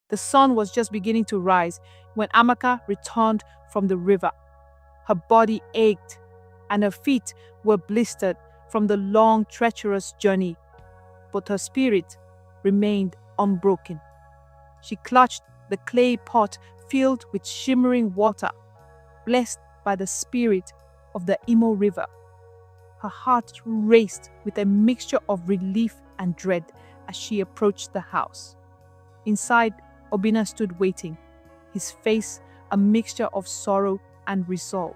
The sun was just beginning to rise when Amaka returned from the river. Her body ached and her feet were blistered from the long, treacherous journey, but her spirit remained unbroken. She clutched the clay pot filled with shimmering water, blessed by the spirit of the Imo River. Her heart raced with a mixture of relief and dread as she approached the house. Inside, Obinna stood waiting, his face a mixture of sorrow and resolve.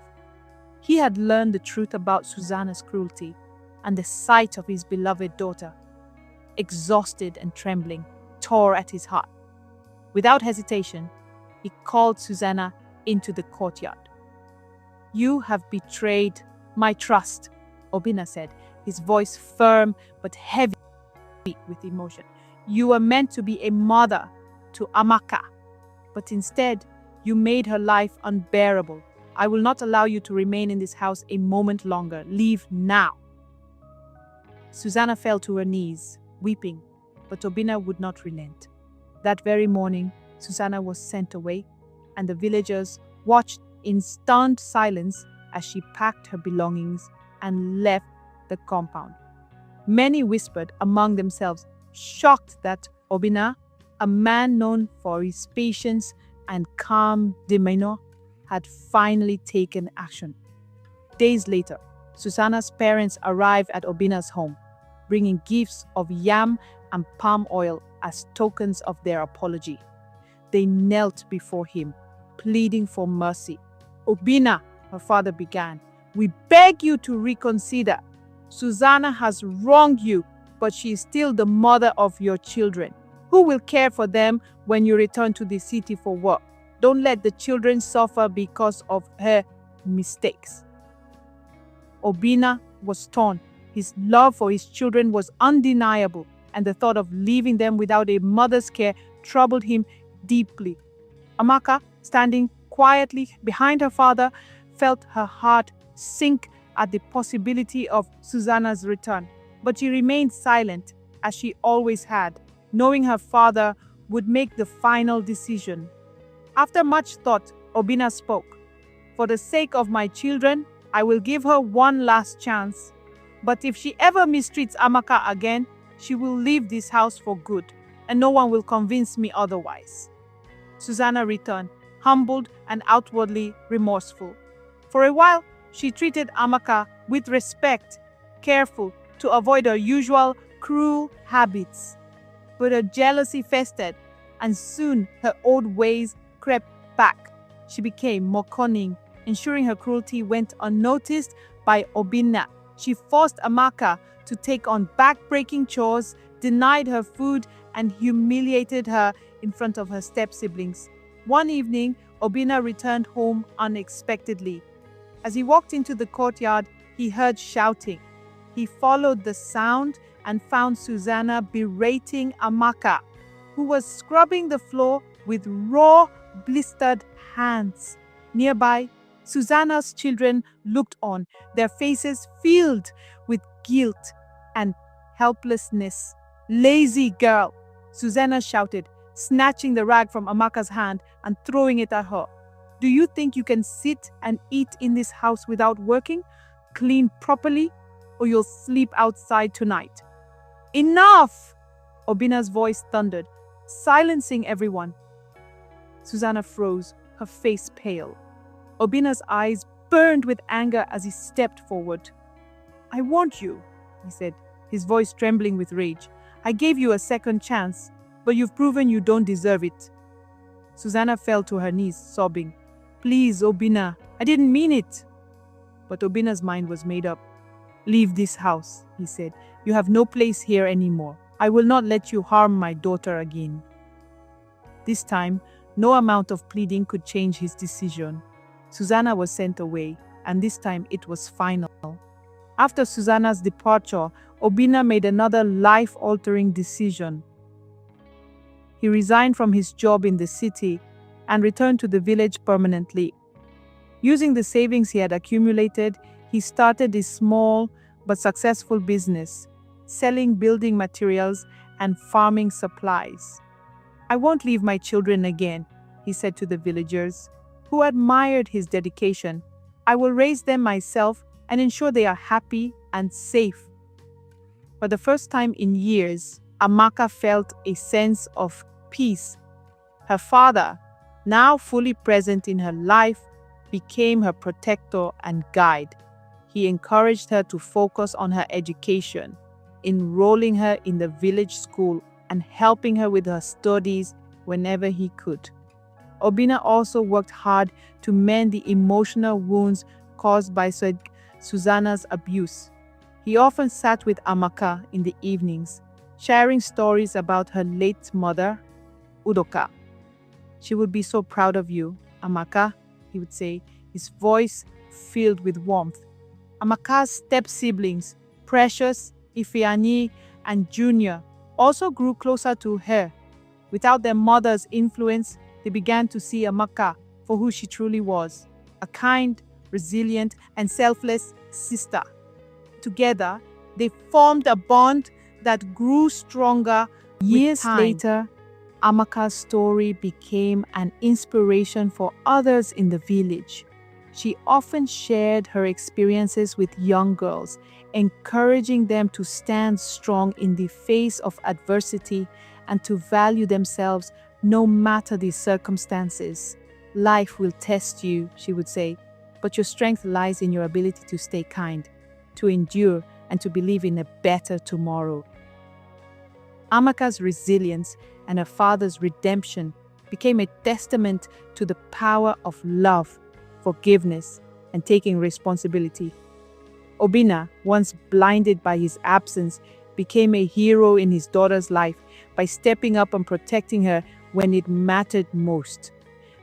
He had learned the truth about Susanna's cruelty, and the sight of his beloved daughter, exhausted and trembling, tore at his heart. Without hesitation, he called Susanna into the courtyard. "You have betrayed my trust," Obinna said, his voice firm but heavy with emotion. "You were meant to be a mother to Amaka, but instead you made her life unbearable. I will not allow you to remain in this house a moment longer. Leave now." Susanna fell to her knees, weeping, but Obinna would not relent. That very morning, Susanna was sent away, and the villagers watched in stunned silence as she packed her belongings and left the compound. Many whispered among themselves, shocked that Obinna, a man known for his patience and calm demeanor, had finally taken action. Days later, Susanna's parents arrived at Obinna's home, bringing gifts of yam and palm oil as tokens of their apology. They knelt before him, pleading for mercy. "Obinna," her father began, "we beg you to reconsider. Susanna has wronged you, but she is still the mother of your children. Who will care for them when you return to the city for work? Don't let the children suffer because of her mistakes." Obinna was torn. His love for his children was undeniable, and the thought of leaving them without a mother's care troubled him deeply. Amaka, standing quietly behind her father, felt her heart sink at the possibility of Susanna's return. But she remained silent, as she always had, knowing her father would make the final decision. After much thought, Obinna spoke. "For the sake of my children, I will give her one last chance. But if she ever mistreats Amaka again, she will leave this house for good, and no one will convince me otherwise." Susanna returned, humbled and outwardly remorseful. For a while, she treated Amaka with respect, careful to avoid her usual cruel habits. But her jealousy festered, and soon her old ways crept back. She became more cunning, ensuring her cruelty went unnoticed by Obinna. She forced Amaka to take on back-breaking chores, denied her food, and humiliated her in front of her step-siblings. One evening, Obinna returned home unexpectedly. As he walked into the courtyard, he heard shouting. He followed the sound and found Susanna berating Amaka, who was scrubbing the floor with raw, blistered hands. Nearby, Susanna's children looked on, their faces filled with guilt and helplessness. "Lazy girl!" Susanna shouted, snatching the rag from Amaka's hand and throwing it at her. "Do you think you can sit and eat in this house without working? Clean properly, or you'll sleep outside tonight." "Enough!" Obinna's voice thundered, silencing everyone. Susanna froze, her face pale. Obinna's eyes burned with anger as he stepped forward. "I warned you," he said, his voice trembling with rage. "I gave you a second chance, but you've proven you don't deserve it." Susanna fell to her knees, sobbing. "Please, Obinna, I didn't mean it." But Obinna's mind was made up. "Leave this house," he said. "You have no place here anymore. I will not let you harm my daughter again." This time, no amount of pleading could change his decision. Susanna was sent away, and this time it was final. After Susanna's departure, Obinna made another life-altering decision. He resigned from his job in the city and returned to the village permanently. Using the savings he had accumulated, he started a small but successful business, selling building materials and farming supplies. "I won't leave my children again," he said to the villagers, who admired his dedication. "I will raise them myself and ensure they are happy and safe." For the first time in years, Amaka felt a sense of peace. Her father, now fully present in her life, became her protector and guide. He encouraged her to focus on her education, enrolling her in the village school and helping her with her studies whenever he could. Obina also worked hard to mend the emotional wounds caused by Susanna's abuse. He often sat with Amaka in the evenings, sharing stories about her late mother, Udoka. "She would be so proud of you, Amaka," he would say, his voice filled with warmth. Amaka's step-siblings, Precious, Ifeanyi, and Junior, also grew closer to her. Without their mother's influence, they began to see Amaka for who she truly was, a kind, resilient, and selfless sister. Together, they formed a bond that grew stronger. Years later, Amaka's story became an inspiration for others in the village. She often shared her experiences with young girls, encouraging them to stand strong in the face of adversity and to value themselves no matter the circumstances. "Life will test you," she would say, "but your strength lies in your ability to stay kind, to endure, and to believe in a better tomorrow." Amaka's resilience and her father's redemption became a testament to the power of love, forgiveness, and taking responsibility. Obina, once blinded by his absence, became a hero in his daughter's life by stepping up and protecting her when it mattered most.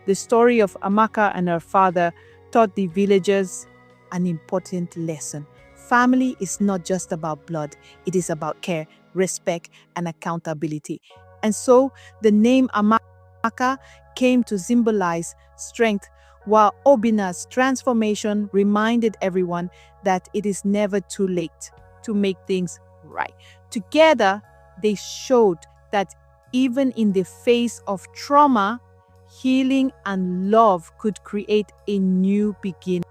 The story of Amaka and her father taught the villagers an important lesson. Family is not just about blood, it is about care, respect, and accountability. And so the name Amaka came to symbolize strength, while Obina's transformation reminded everyone that it is never too late to make things right. Together, they showed that even in the face of trauma, healing and love could create a new beginning.